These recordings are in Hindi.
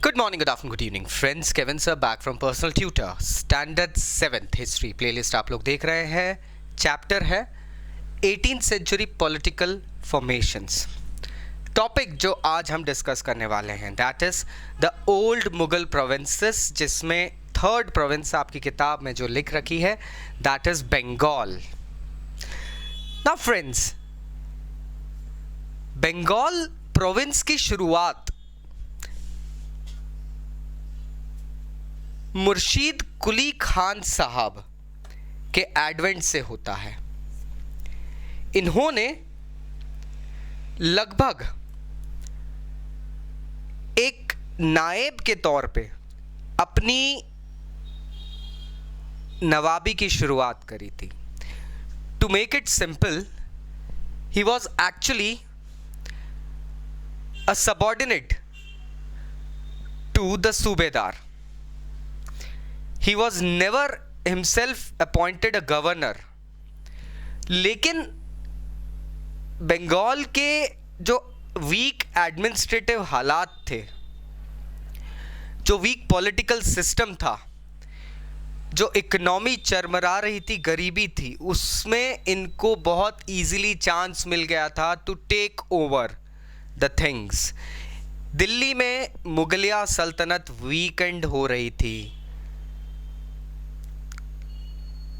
Good morning, good afternoon, good evening, friends. Kevin sir back from Personal Tutor, Standard 7th History playlist आप लोग देख रहे हैं. चैप्टर है 18th Century Political Formations. Topic जो आज हम डिस्कस करने वाले हैं that is the old Mughal provinces, जिसमें थर्ड प्रोविंस आपकी किताब में जो लिख रखी है that is Bengal. Now friends, Bengal province की शुरुआत मुर्शीद कुली खान साहब के एडवेंट से होता है. इन्होंने लगभग एक नायब के तौर पे अपनी नवाबी की शुरुआत करी थी. To make it simple, he was actually a subordinate to the subedar. He was never himself appointed a governor. लेकिन बंगाल के जो वीक एडमिनिस्ट्रेटिव हालात थे, जो वीक पॉलिटिकल सिस्टम था, जो इकोनॉमी चरमरा रही थी, गरीबी थी, उसमें इनको बहुत इजीली चांस मिल गया था to take over the things. Delhi में मुगलिया सल्तनत वीकेंड हो रही थी.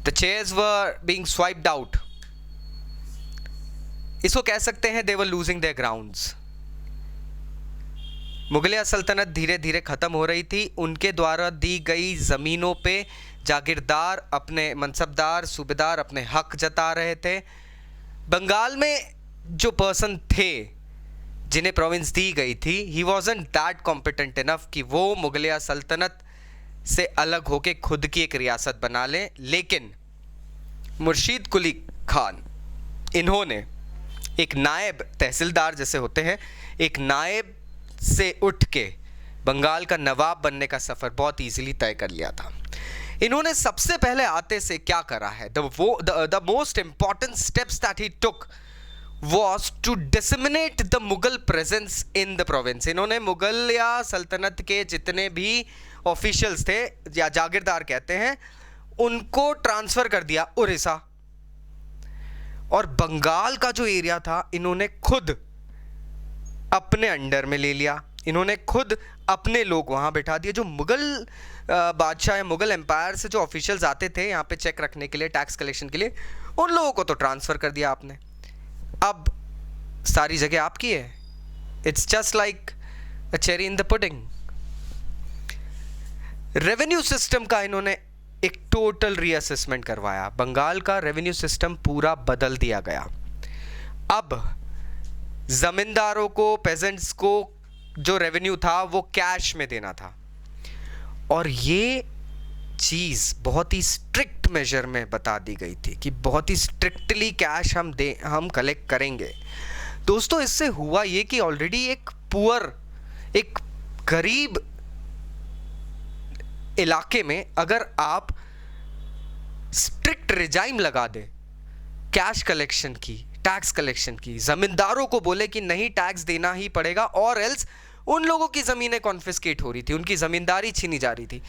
The chairs were being swiped out. इसको कह सकते हैं they were losing their grounds. मुगलिया सल्तनत धीरे धीरे ख़त्म हो रही थी. उनके द्वारा दी गई ज़मीनों पे जागीरदार, अपने मनसबदार, सूबेदार अपने हक जता रहे थे. बंगाल में जो पर्सन थे जिन्हें प्रोविंस दी गई थी, he wasn't that competent enough कि वो मुगलिया सल्तनत से अलग होके खुद की एक रियासत बना लें. लेकिन मुर्शीद कुली खान, इन्होंने एक नायब, तहसीलदार जैसे होते हैं, एक नायब से उठ के बंगाल का नवाब बनने का सफ़र बहुत इजीली तय कर लिया था. इन्होंने सबसे पहले आते से क्या करा है, the most important steps that he took was to disseminate the Mughal presence in the province. इन्होंने मुगल या सल्तनत के जितने भी ऑफिशियल्स थे, या जागीरदार कहते हैं, उनको ट्रांसफ़र कर दिया उड़ीसा. और बंगाल का जो एरिया था इन्होंने खुद अपने अंडर में ले लिया. इन्होंने खुद अपने लोग वहाँ बैठा दिए. जो मुगल बादशाह या मुगल एम्पायर से जो ऑफिशियल्स आते थे यहाँ पे चेक रखने के लिए, टैक्स कलेक्शन के लिए, उन लोगों को तो ट्रांसफ़र कर दिया आपने. अब सारी जगह आपकी है. It's just like a cherry in the pudding. Revenue system का इन्होंने एक टोटल रीअसेसमेंट करवाया. बंगाल का रेवेन्यू सिस्टम पूरा बदल दिया गया. अब जमींदारों को, पेजेंट्स को जो रेवेन्यू था वो कैश में देना था. और ये चीज़ बहुत ही स्ट्रिक्ट मेजर में बता दी गई थी कि बहुत ही स्ट्रिक्टली कैश हम कलेक्ट करेंगे. दोस्तों, इससे हुआ ये कि ऑलरेडी एक पुअर, एक गरीब इलाके में अगर आप स्ट्रिक्ट रिजाइम लगा दे कैश कलेक्शन की, टैक्स कलेक्शन की, ज़मींदारों को बोले कि नहीं टैक्स देना ही पड़ेगा, और एल्स उन लोगों की ज़मीनें कॉन्फिस्केट हो रही थी, उनकी ज़मींदारी छीनी जा रही थी.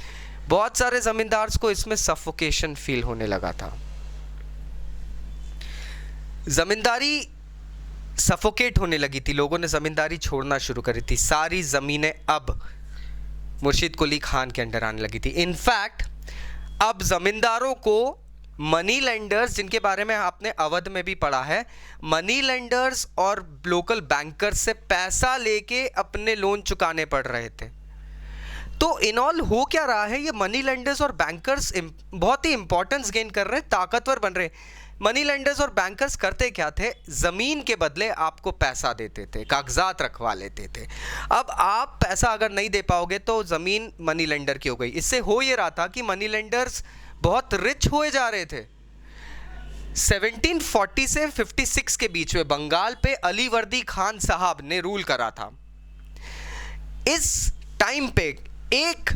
बहुत सारे ज़मींदार्स को इसमें सफोकेशन फील होने लगा था. ज़मींदारी सफोकेट होने लगी थी, लोगों ने ज़मींदारी छोड़ना शुरू करी थी. सारी ज़मीनें अब मुर्शीद कुली खान के अंडर आने लगी थी. इनफैक्ट अब ज़मींदारों को मनी लेंडर्स, जिनके बारे में आपने अवध में भी पढ़ा है, मनी लेंडर्स और लोकल बैंकर्स से पैसा लेके अपने लोन चुकाने पड़ रहे थे. तो इन ऑल हो क्या रहा है, ये मनी लेंडर्स और बैंकर्स बहुत ही इंपॉर्टेंस गेन कर रहे हैं, ताकतवर बन रहे हैं. मनी लेंडर्स और बैंकर्स करते क्या थे, ज़मीन के बदले आपको पैसा देते थे, कागजात रखवा लेते थे. अब आप पैसा अगर नहीं दे पाओगे तो ज़मीन मनी लेंडर की हो गई. इससे हो ये रहा था कि मनी लेंडर्स बहुत रिच हुए जा रहे थे. 1740 से 56 के बीच में बंगाल पे अली वर्दी खान साहब ने रूल करा था. इस टाइम पे एक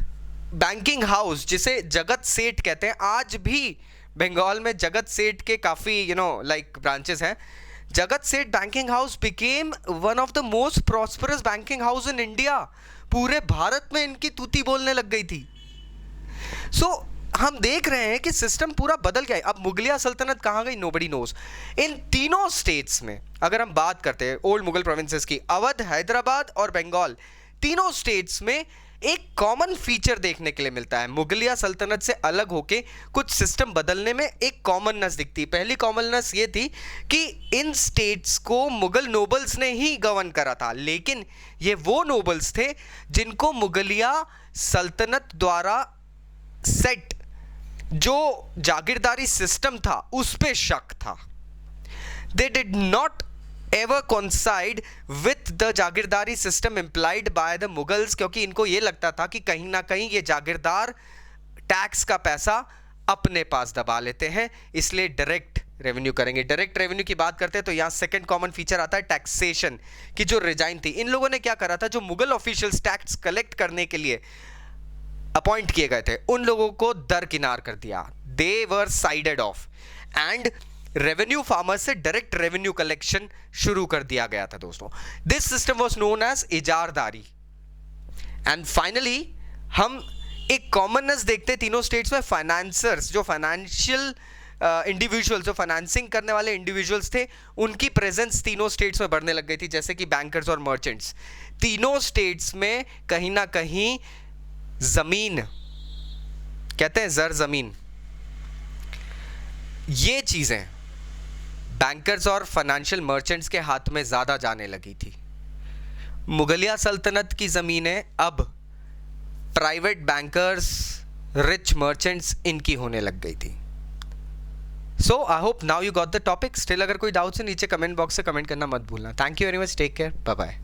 बैंकिंग हाउस जिसे जगत सेठ कहते हैं, आज भी बंगाल में जगत सेठ के काफ़ी लाइक ब्रांचेस हैं. जगत सेठ banking house became one of the most prosperous banking house in India. पूरे भारत में इनकी तूती बोलने लग गई थी। सो हम देख रहे हैं कि सिस्टम पूरा बदल गया है। अब मुगलिया सल्तनत कहाँ गई, नोबडी नोज। इन तीनों स्टेट्स में अगर हम बात करते हैं ओल्ड मुगल प्रोविंसेस की, अवध, हैदराबाद और बंगाल, तीनों स्टेट्स में एक कॉमन फीचर देखने के लिए मिलता है। मुगलिया सल्तनत से अलग होके कुछ सिस्टम बदलने में एक कॉमननेस दिखती है। पहली कॉमननेस ये थी कि इन स्टेट्स को मुगल नोबल्स ने ही गवर्न करा था, लेकिन ये वो नोबल्स थे जिनको मुगलिया सल्तनत द्वारा सेट जो जागीरदारी सिस्टम था उस पे शक था। They did not ever coincide with the jagirdari system implied by the Mughals, क्योंकि इनको ये लगता था कि कहीं ना कहीं ये जागीरदार टैक्स का पैसा अपने पास दबा लेते हैं, इसलिए डायरेक्ट रेवेन्यू करेंगे। डायरेक्ट रेवेन्यू की बात करते हैं तो यहाँ सेकंड कॉमन फीचर आता है टैक्सेशन की, जो रिजाइन थी। इन लोगों ने क्या करा था, जो मुगल ऑफिशियल्स टैक्स कलेक्ट करने के लिए अपॉइंट किए गए थे उन लोगों को दरकिनार कर दिया। They were sided off and revenue farmers से डायरेक्ट रेवेन्यू कलेक्शन शुरू कर दिया गया था दोस्तों। This system was known as ijaradari. And finally हम एक कॉमननेस देखते हैं तीनों स्टेट्स में। फाइनेंसर्स, जो फाइनेंशियल इंडिविजुअल्स, जो फाइनेंसिंग करने वाले इंडिविजुअल्स थे, उनकी प्रेजेंस तीनों स्टेट्स में बढ़ने लग गई थी, जैसे कि बैंकर्स और मर्चेंट्स। तीनों स्टेट्स में कहीं ना कहीं जमीन, कहते हैं जर जमीन, ये चीजें बैंकर्स और फाइनेंशियल मर्चेंट्स के हाथ में ज्यादा जाने लगी थी। मुगलिया सल्तनत की जमीनें अब प्राइवेट बैंकर्स, रिच मर्चेंट्स, इनकी होने लग गई थी। So I hope now you got the topic. Still अगर कोई डाउट्स है नीचे कमेंट बॉक्स से कमेंट करना मत भूलना। Thank you very much, take care, bye bye.